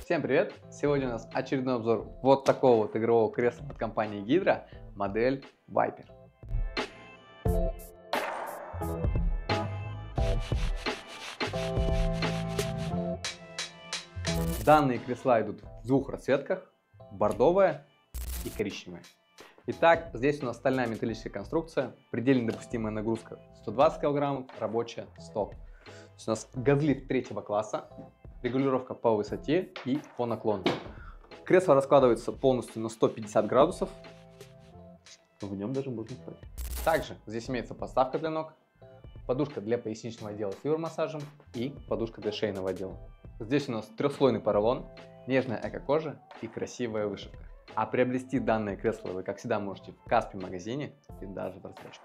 Всем привет! Сегодня у нас очередной обзор вот такого вот игрового кресла от компании Hydra, модель Viper. Данные кресла идут в двух расцветках: бордовая и коричневая. Итак, здесь у нас стальная металлическая конструкция, предельно допустимая нагрузка 120 кг, рабочая 100. То есть у нас газлифт третьего класса, регулировка по высоте и по наклону. Кресло раскладывается полностью на 150 градусов, в нем даже можно спать. Также здесь имеется подставка для ног, подушка для поясничного отдела с фибромассажем и подушка для шейного отдела. Здесь у нас трехслойный поролон, нежная эко-кожа и красивая вышивка. А приобрести данное кресло вы, как всегда, можете в Каспи магазине и даже в рассрочку.